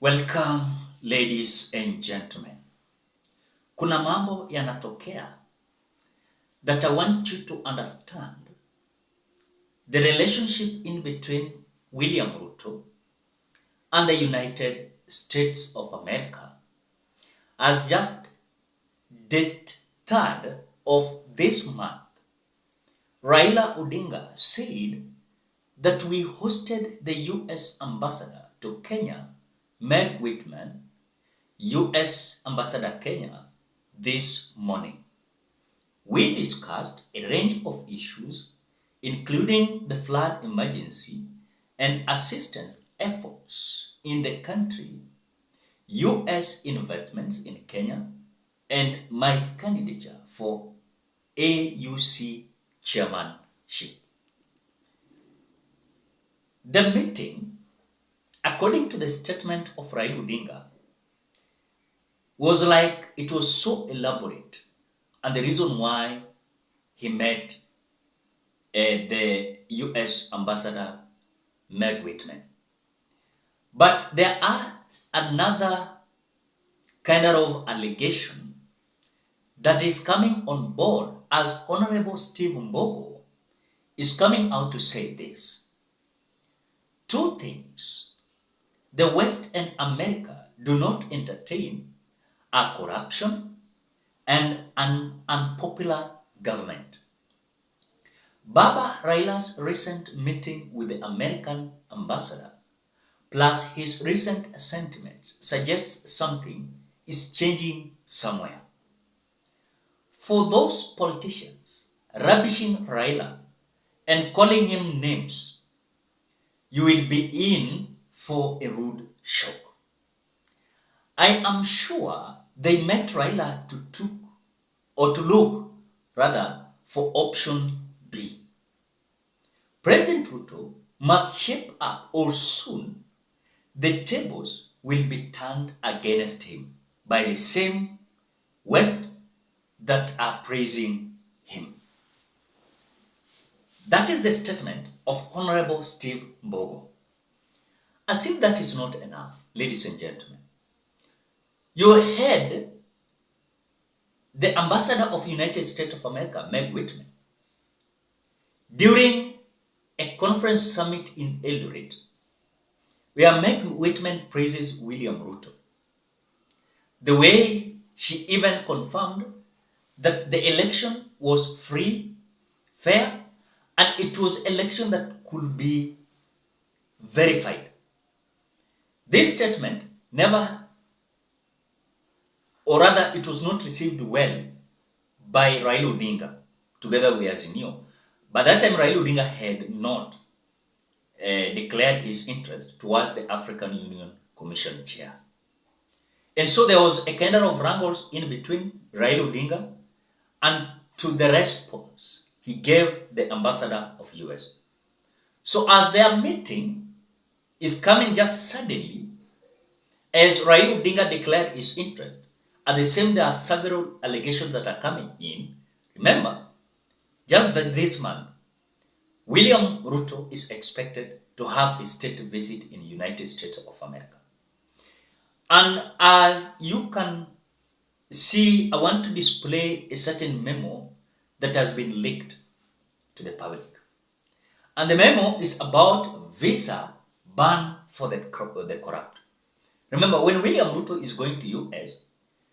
Welcome ladies and gentlemen. Kuna mambo yanatokea that I want you to understand. The relationship in between William Ruto and the United States of America as just date 3rd of this month. Raila Odinga said that we hosted the US ambassador to Kenya, Meg Whitman, US Ambassador Kenya, this morning. We discussed a range of issues, including the flood emergency and assistance efforts in the country, US investments in Kenya, and my candidature for AUC chairmanship. The meeting, according to the statement of Raila Odinga, was like it was so elaborate, and the reason why he met the US Ambassador Meg Whitman. But there are another kind of allegation that is coming on board as Honorable Steve Mbogo is coming out to say this. Two things. The West and America do not entertain are corruption and an unpopular government. Baba Raila's recent meeting with the American ambassador plus his recent sentiments suggests something is changing somewhere. For those politicians rubbishing Raila and calling him names, you will be in for a rude shock. I am sure they met Raila to look for option B. President Ruto must shape up, or soon the tables will be turned against him by the same West that are praising him. That is the statement of Honorable Steve Mbogo. As if that is not enough, ladies and gentlemen, you heard the ambassador of United States of America, Meg Whitman, during a conference summit in Eldoret, where Meg Whitman praises William Ruto. The way she even confirmed that the election was free, fair, and it was election that could be verified. This statement never, or rather it was not received well by Raila Odinga, together with Azimio. By that time, Raila Odinga had not declared his interest towards the African Union Commission chair. And so there was a kind of wrangles in between Raila Odinga and to the response he gave the ambassador of US. So as their meeting is coming just suddenly, as Raila Odinga declared his interest, at the same time there are several allegations that are coming in. Remember, just this month, William Ruto is expected to have a state visit in the United States of America. And as you can see, I want to display a certain memo that has been leaked to the public. And the memo is about visa ban for the corrupt. Remember, when William Ruto is going to US,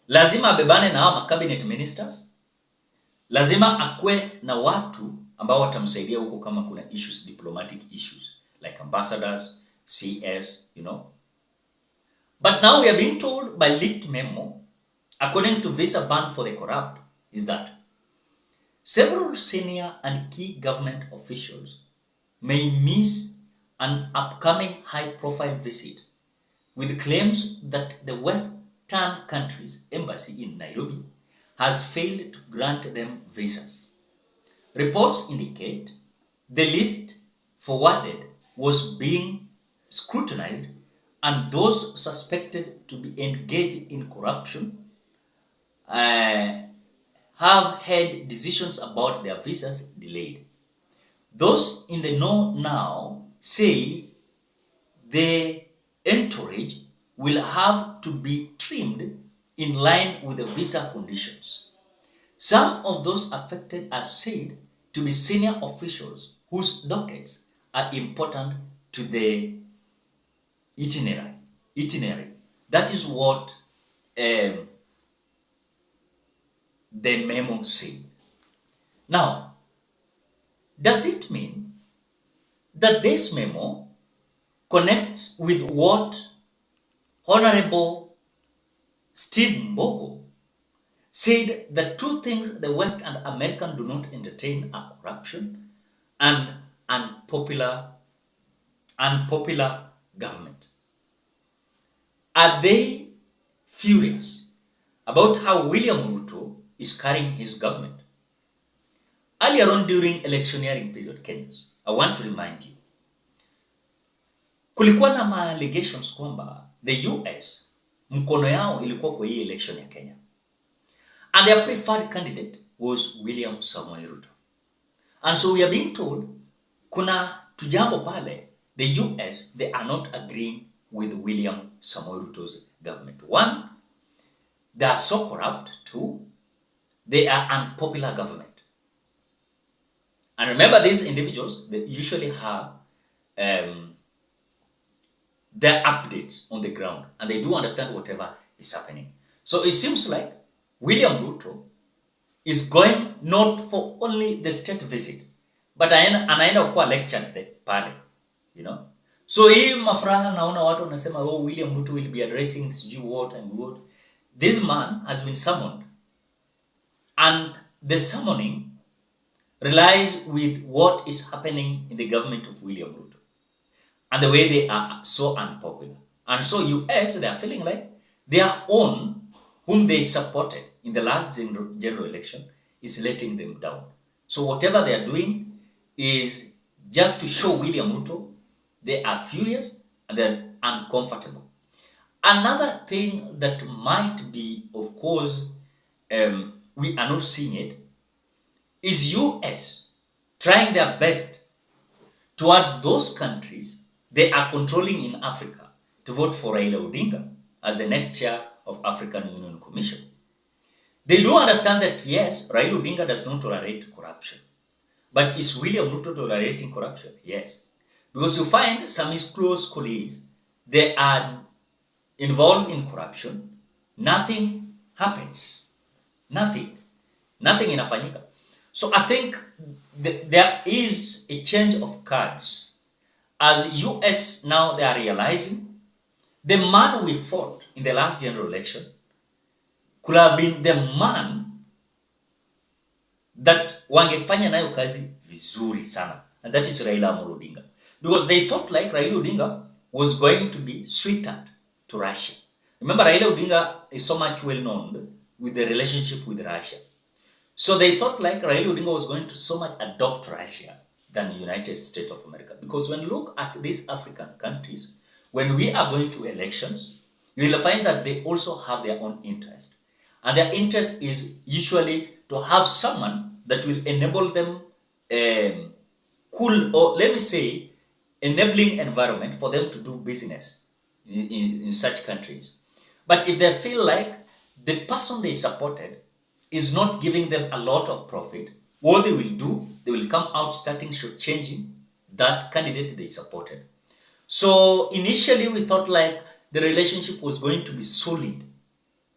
lazima abebane na hao cabinet ministers, lazima akwe na watu ambao watamsaidia huko kama kuna issues, diplomatic issues, like ambassadors, CS, But now we are being told by leaked memo, according to visa ban for the corrupt, is that several senior and key government officials may miss an upcoming high-profile visit with claims that the Western country's embassy in Nairobi has failed to grant them visas. Reports indicate the list forwarded was being scrutinized, and those suspected to be engaged in corruption have had decisions about their visas delayed. Those in the know now say the entourage will have to be trimmed in line with the visa conditions. Some of those affected are said to be senior officials whose dockets are important to the itinerary. That is what the memo says. Now, does it mean that this memo connects with what Honorable Steve Mbogo said, that two things the West and American do not entertain are corruption and unpopular government? Are they furious about how William Ruto is carrying his government? Earlier on during electioneering period, Kenyans, I want to remind you, kulikuwa na allegations kwamba the US mkono yao ilikuwa kwa hii election ya Kenya. And their preferred candidate was William Samoei Ruto. And so we are being told, kuna tujambo pale, the US, they are not agreeing with William Samoei Ruto's government. One, they are so corrupt. Two, they are unpopular government. And remember, these individuals, they usually have their updates on the ground, and they do understand whatever is happening. So it seems like William Ruto is going not for only the state visit, but anaenda kwa lecture pale, you know. So hii mafuraha naona watu wanasema, oh, William Ruto will be addressing what and what. This man has been summoned, and the summoning relies with what is happening in the government of William Ruto and the way they are so unpopular. And so US, they are feeling like their own, whom they supported in the last general election, is letting them down. So whatever they are doing is just to show William Ruto they are furious and they're uncomfortable. Another thing that might be, of course, we are not seeing it, is US trying their best towards those countries they are controlling in Africa to vote for Raila Odinga as the next chair of African Union Commission. They do understand that, yes, Raila Odinga does not tolerate corruption. But is William Ruto tolerating corruption? Yes. Because you find some of his close colleagues, they are involved in corruption. Nothing happens. Nothing inafanyika. So I think there is a change of cards. As US now, they are realizing the man we fought in the last general election could have been the man that wangefanya nayo kazi vizuri sana. And that is Raila Odinga. Because they thought like Raila Odinga was going to be sweetheart to Russia. Remember, Raila Odinga is so much well known with the relationship with Russia. So they thought like Raila Odinga was going to so much adopt Russia than the United States of America. Because when you look at these African countries, when we are going to elections, you will find that they also have their own interest. And their interest is usually to have someone that will enable them cool, or let me say, enabling environment for them to do business in such countries. But if they feel like the person they supported is not giving them a lot of profit, what they will do, they will come out starting shortchanging that candidate they supported. So initially we thought like the relationship was going to be solid,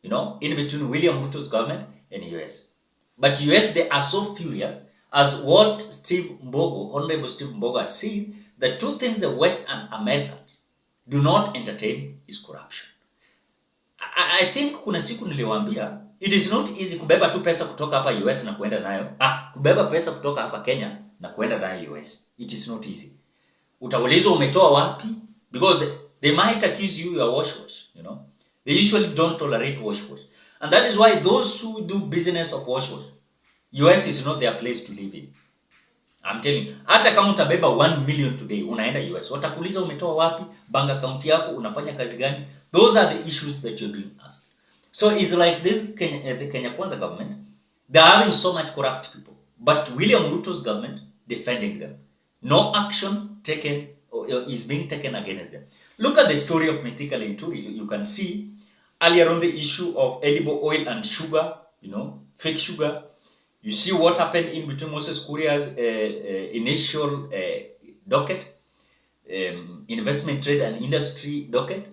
you know, in between William Ruto's government and US. But US, they are so furious, as what Honorable Steve Mbogo has said, the two things the West and Americans do not entertain is corruption. I think kuna siku niliwaambia, it is not easy kubeba tu pesa kutoka hapa US na kuenda nayo. Kubeba pesa kutoka hapa Kenya na kuenda nayo US. It is not easy. Utaulizwa umetoa wapi? Because they might accuse you are wash, you know. They usually don't tolerate wash. And that is why those who do business of wash, US is not their place to live in. I'm telling you, hata kama utabeba 1 million today, unaenda US, watakuuliza umetoa wapi, bank account yako, unafanya kazi gani? Those are the issues that you're being asked. So it's like this the Kenya Kwanza government, they're having so much corrupt people, but William Ruto's government defending them. No action taken is being taken against them. Look at the story of Mithika Linturi. You can see earlier on the issue of edible oil and sugar, fake sugar. You see what happened in between Moses Kuria's initial docket, investment, trade and industry docket.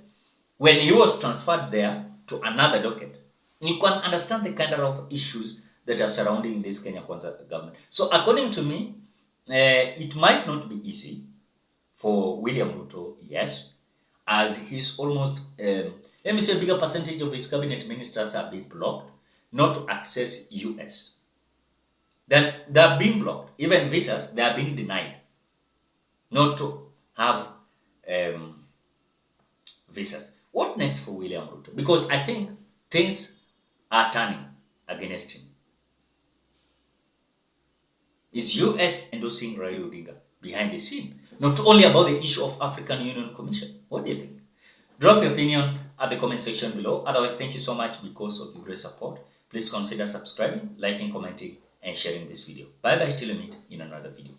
When he was transferred there to another docket, you can understand the kind of issues that are surrounding this Kenya Kwanza government. So according to me, it might not be easy for William Ruto, yes, as he's almost, let me say, a bigger percentage of his cabinet ministers have been blocked not to access US. Then they are being blocked. Even visas, they are being denied not to have visas. What next for William Ruto? Because I think things are turning against him. Is US endorsing Raila Odinga behind the scene? Not only about the issue of African Union Commission. What do you think? Drop your opinion at the comment section below. Otherwise, thank you so much because of your great support. Please consider subscribing, liking, commenting, and sharing this video. Bye bye till we meet in another video.